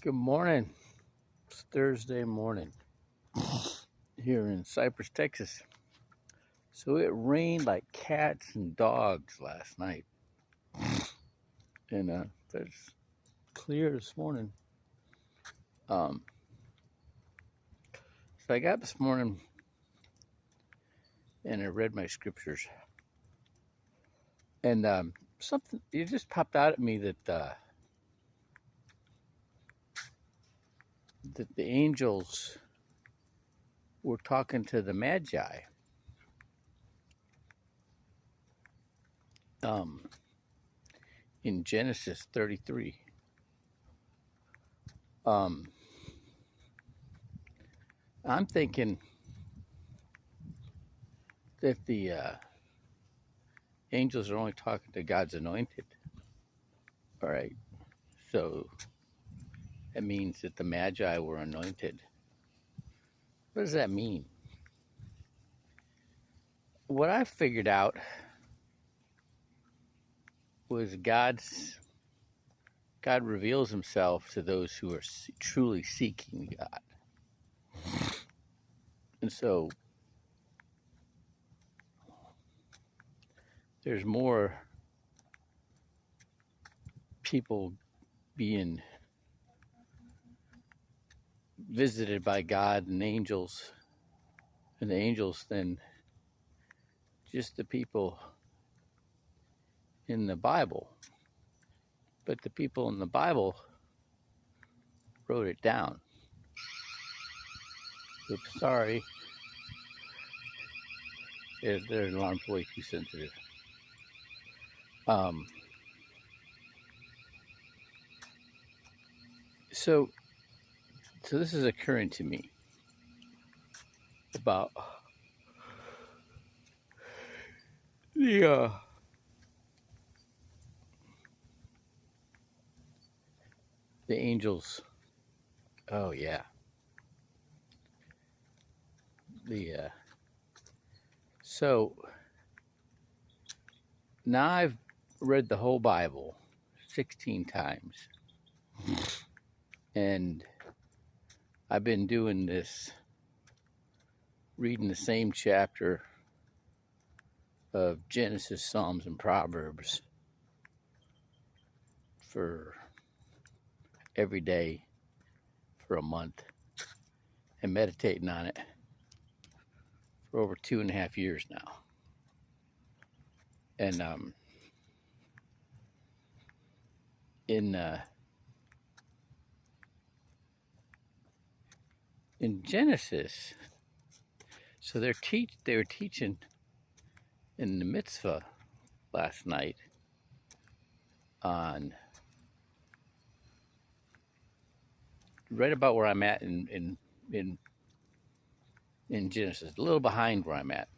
Good morning. It's Thursday morning here in Cypress, Texas. So it rained like cats and dogs last night. And it's clear this morning. So I got up this morning and I read my scriptures. And something, it just popped out at me that the angels were talking to the Magi. In Genesis 33. I'm thinking that the angels are only talking to God's anointed. All right. So that means that the Magi were anointed. What does that mean? What I figured out was God reveals himself to those who are truly seeking God. And so there's more people being visited by God and the angels than just the people in the Bible. But the people in the Bible wrote it down. Oops, sorry. Their alarm's way too sensitive. So this is occurring to me about the angels. Oh yeah. So now I've read the whole Bible 16 times, and I've been doing this, reading the same chapter of Genesis, Psalms, and Proverbs for every day for a month, and meditating on it for over 2.5 years now. And in Genesis, so they were teaching in the mitzvah last night on right about where I'm at in Genesis, a little behind where I'm at,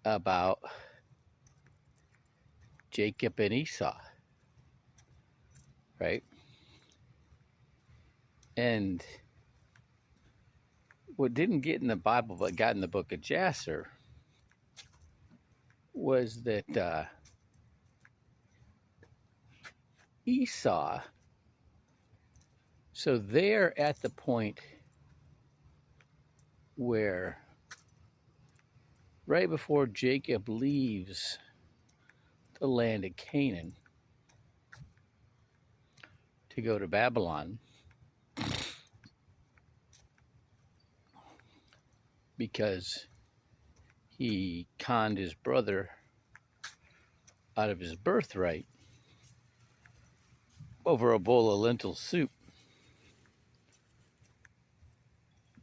about Jacob and Esau, right? And what didn't get in the Bible but got in the book of Jasher was that Esau, so they're at the point where right before Jacob leaves the land of Canaan to go to Babylon, because he conned his brother out of his birthright over a bowl of lentil soup,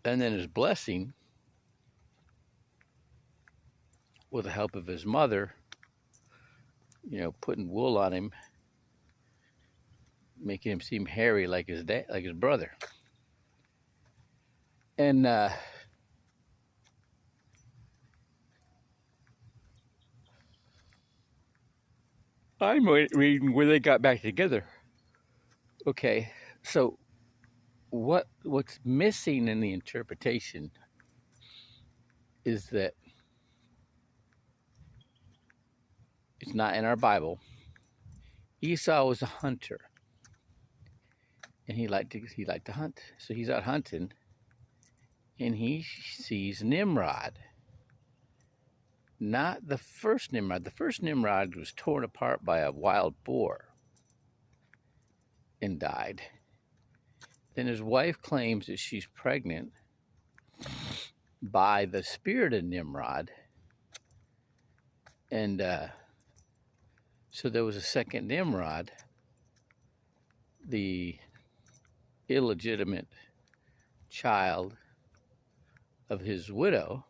and then his blessing with the help of his mother, putting wool on him, making him seem hairy like his dad, like his brother. And I'm reading where they got back together. Okay, so what's missing in the interpretation is that it's not in our Bible. Esau was a hunter. and he liked to hunt. So he's out hunting, and he sees Nimrod. Not the first Nimrod. The first Nimrod was torn apart by a wild boar and died. Then his wife claims that she's pregnant by the spirit of Nimrod. And so there was a second Nimrod, the illegitimate child of his widow,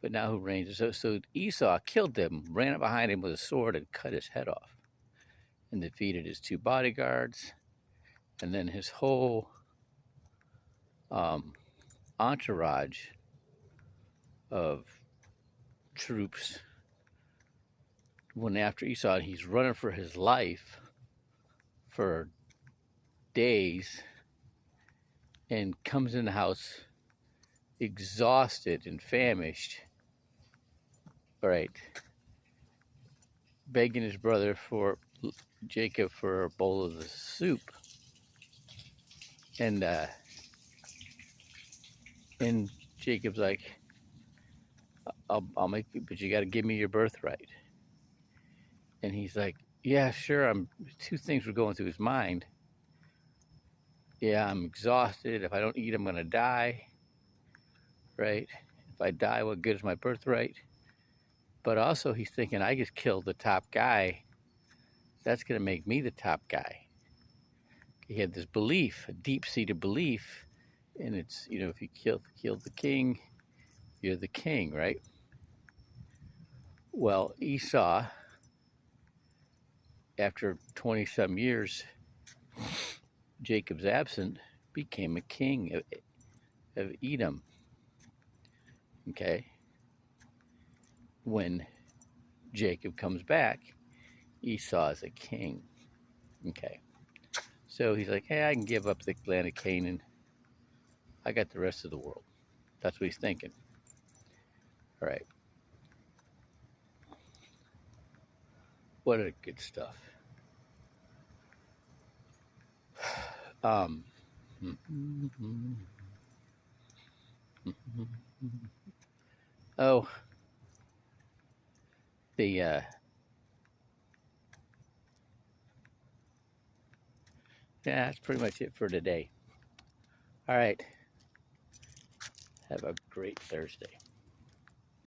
but now who reigns. So Esau killed him, ran up behind him with a sword and cut his head off, and defeated his 2 bodyguards, and then his whole entourage of troops went after Esau. He's running for his life for days and comes in the house exhausted and famished, right, begging his brother Jacob for a bowl of the soup. And Jacob's like, I'll make you, but you got to give me your birthright. And he's like, yeah, sure. 2 things were going through his mind. Yeah, I'm exhausted. If I don't eat, I'm going to die. Right? If I die, what good is my birthright? But also he's thinking, I just killed the top guy. That's going to make me the top guy. He had this belief, a deep-seated belief, and it's, if you kill the king, you're the king, right? Well, Esau, after 20-some years, Jacob's absent, became a king of Edom. Okay? When Jacob comes back, Esau is a king. Okay? So he's like, hey, I can give up the land of Canaan. I got the rest of the world. That's what he's thinking. All right. What a good stuff. Oh, yeah, that's pretty much it for today. All right. Have a great Thursday.